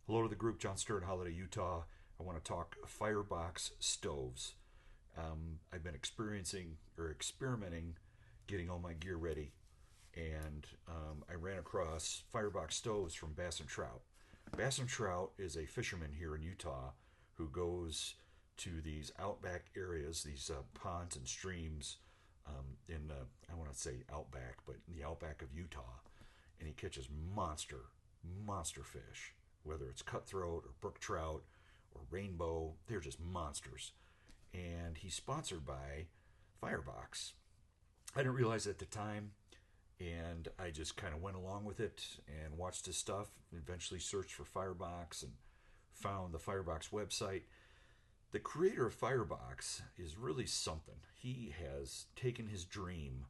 Hello to the group, John Stewart, Holiday, Utah. I want to talk Firebox stoves. I've been experimenting getting all my gear ready, and I ran across Firebox stoves from Bass and Trout. Bass and Trout is a fisherman here in Utah who goes to these outback areas, these ponds and streams I want to say outback, but in the outback of Utah, and he catches monster fish, whether it's cutthroat or brook trout or rainbow. They're just monsters. And he's sponsored by Firebox. I didn't realize at the time, and I just kind of went along with it and watched his stuff. Eventually searched for Firebox and found the Firebox website. The creator of Firebox is really something. He has taken his dream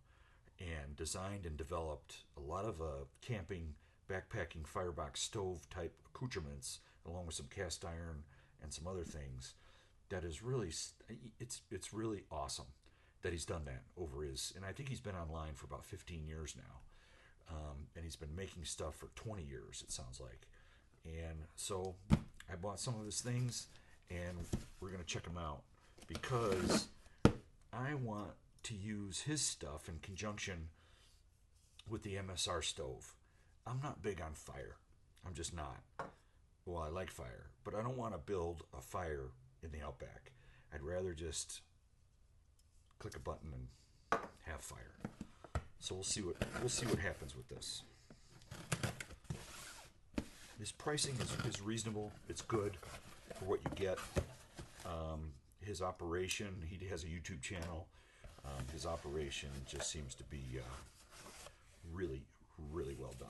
and designed and developed a lot of camping, backpacking Firebox stove type accoutrements, along with some cast iron and some other things. That is really, it's really awesome that he's done that over his, and I think he's been online for about 15 years now, and he's been making stuff for 20 years. It sounds like, and so I bought some of his things, and we're gonna check them out because I want to use his stuff in conjunction with the MSR stove. I'm not big on fire. I'm just not. Well, I like fire, but I don't want to build a fire in the outback. I'd rather just click a button and have fire. So we'll see what happens with this. His pricing is reasonable. It's good for what you get. His operation, he has a YouTube channel. His operation just seems to be really, really well done.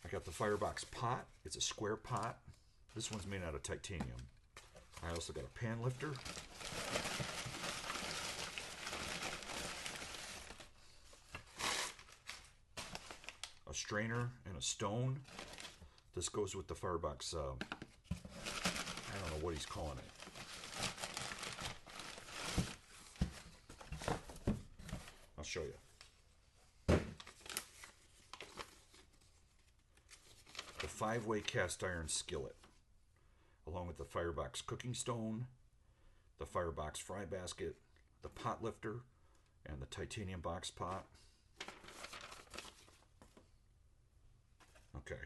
I got the Firebox pot. It's a square pot. This one's made out of titanium. I also got a pan lifter. A strainer and a stone. This goes with the Firebox, I don't know what he's calling it. I'll show you. The 5-way cast iron skillet, along with the Firebox cooking stone, the Firebox fry basket, the pot lifter, and the titanium box pot. Okay.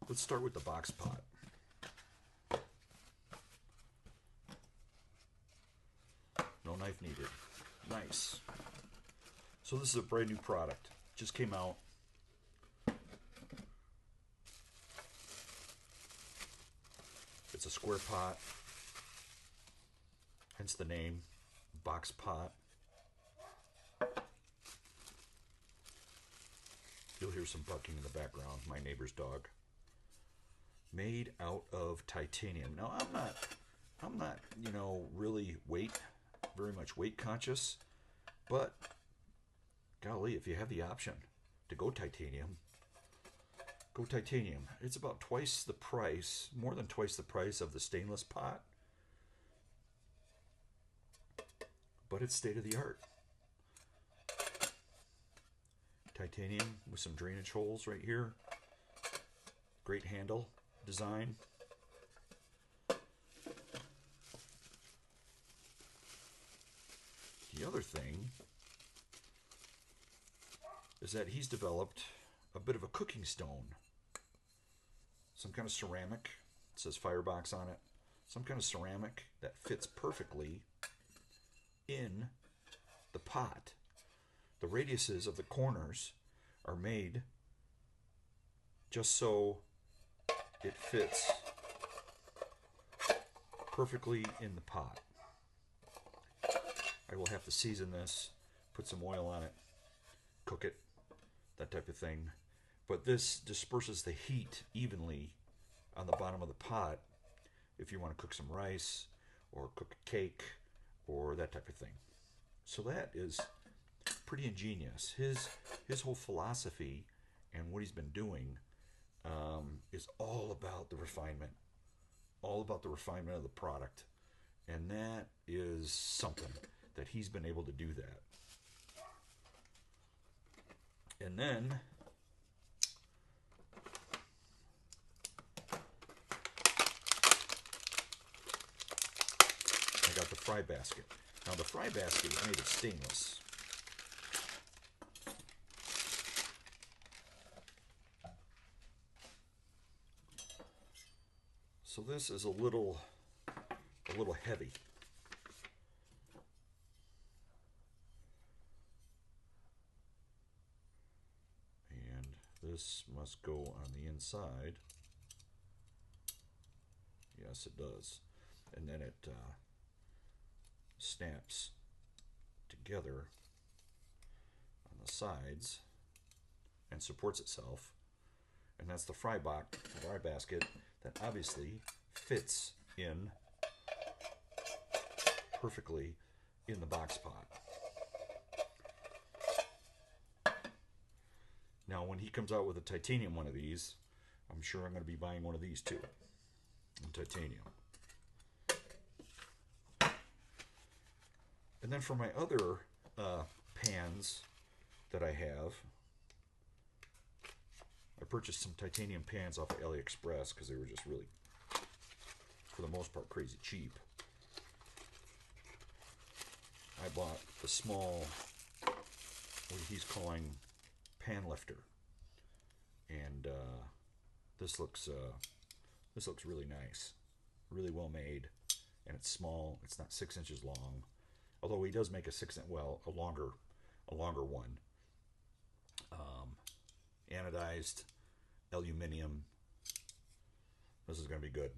Let's start with the box pot. No knife needed. Nice. So this is a brand new product. Just came out. It's a square pot, hence the name, box pot. You'll hear some barking in the background, my neighbor's dog. Made out of titanium. Now I'm not, really very much weight conscious, but golly, if you have the option to go titanium, go titanium. It's about twice the price, more than twice the price of the stainless pot, but it's state of the art. Titanium with some drainage holes right here. Great handle design. The other thing is that he's developed a bit of a cooking stone. Some kind of ceramic. It says Firebox on it. Some kind of ceramic that fits perfectly in the pot. The radiuses of the corners are made just so it fits perfectly in the pot. I will have to season this, put some oil on it, cook it, that type of thing. But this disperses the heat evenly on the bottom of the pot if you want to cook some rice or cook a cake or that type of thing. So that is pretty ingenious. His whole philosophy and what he's been doing is all about the refinement, of the product, and that is something that he's been able to do that. And then I got the fry basket. Now the fry basket is made of stainless. So this is a little heavy. And this must go on the inside. Yes, it does. And then it snaps together on the sides and supports itself. And that's the fry basket that obviously fits in perfectly in the box pot. Now when he comes out with a titanium one of these, I'm sure I'm going to be buying one of these too, in titanium. And then for my other pans that I have, I purchased some titanium pans off of AliExpress because they were just really, for the most part, crazy cheap. I bought the small, what he's calling pan lifter, and this looks really nice, really well made, and it's small. It's not 6 inches long, although he does make a longer one. Anodized aluminum. This is going to be good.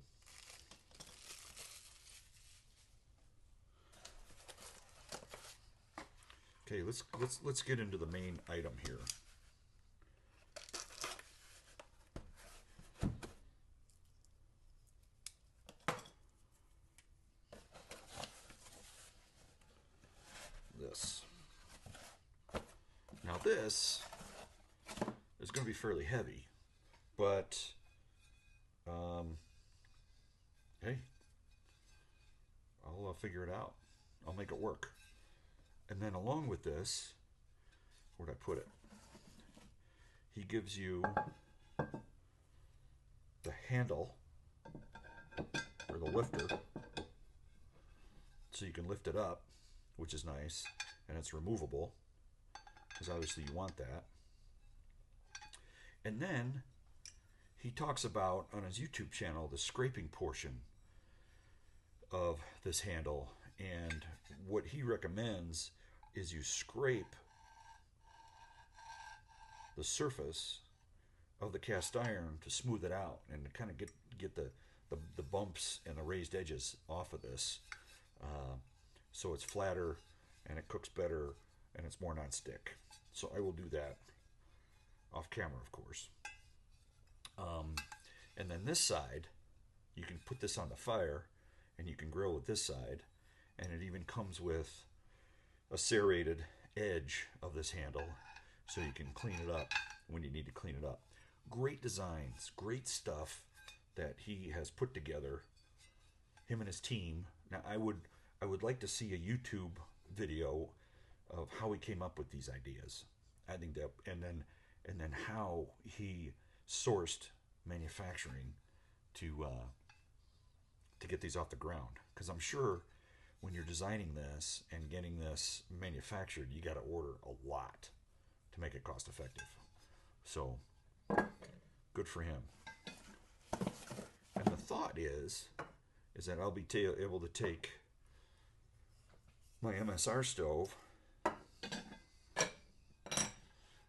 Okay, let's get into the main item here. This. Now this is going to be fairly heavy, but hey, I'll figure it out. I'll make it work. And then along with this, where'd I put it? He gives you the handle, or the lifter, so you can lift it up, which is nice, and it's removable, because obviously you want that. And then he talks about, on his YouTube channel, the scraping portion of this handle, and what he recommends is you scrape the surface of the cast iron to smooth it out and to kind of get the bumps and the raised edges off of this, so it's flatter and it cooks better and it's more non-stick. So I will do that off camera, of course. And then this side, you can put this on the fire and you can grill with this side, and it even comes with a serrated edge of this handle so you can clean it up when you need to clean it up. Great designs, great stuff that he has put together, him and his team. Now I would like to see a YouTube video of how he came up with these ideas. I think that, and then how he sourced manufacturing to get these off the ground, because I'm sure when you're designing this and getting this manufactured, you got to order a lot to make it cost effective. So good for him. And the thought is that I'll be able to take my MSR stove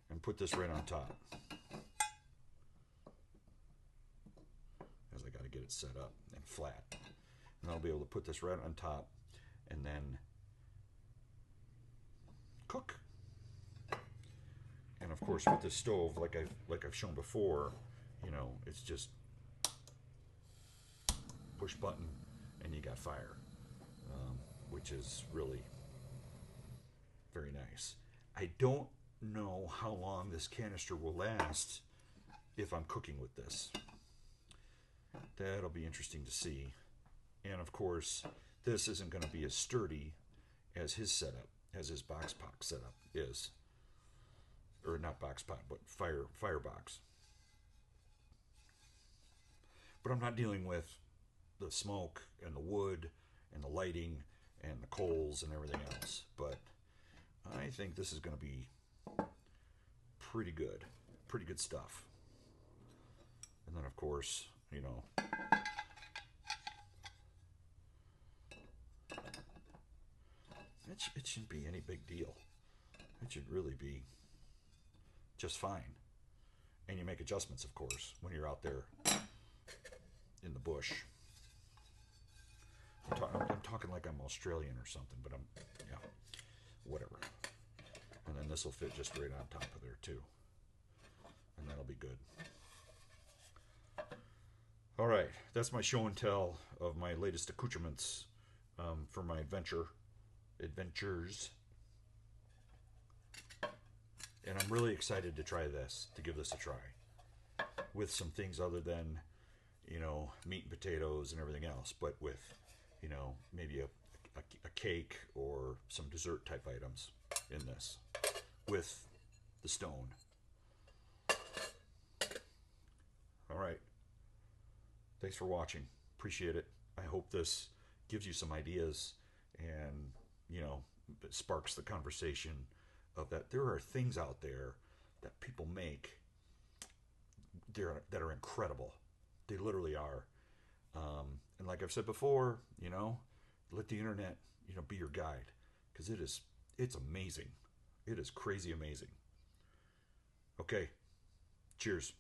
and put this right on top, as I got to get it set up and flat. And I'll be able to put this right on top and then cook. And of course, with this stove, like I've shown before, you know, it's just push button and you got fire, which is really very nice. I don't know how long this canister will last if I'm cooking with this. That'll be interesting to see. And of course, this isn't going to be as sturdy as his setup, as his box pot setup is. or not box pot, but firebox. But I'm not dealing with the smoke and the wood and the lighting and the coals and everything else. But I think this is going to be pretty good stuff. And then of course, you know, it shouldn't be any big deal. It should really be just fine. And you make adjustments, of course, when you're out there in the bush. I'm talking like I'm Australian or something, but yeah, whatever. And then this will fit just right on top of there too. And that'll be good. All right, that's my show and tell of my latest accoutrements for my adventures. And I'm really excited to try this, to give this a try, with some things other than, you know, meat and potatoes and everything else, but with, you know, maybe a cake or some dessert type items in this, with the stone. All right. Thanks for watching. Appreciate it. I hope this gives you some ideas and, you know, it sparks the conversation of that there are things out there that people make that are incredible. They literally are. And like I've said before, you know, let the internet, you know, be your guide, because it's amazing. It is crazy amazing. Okay. Cheers.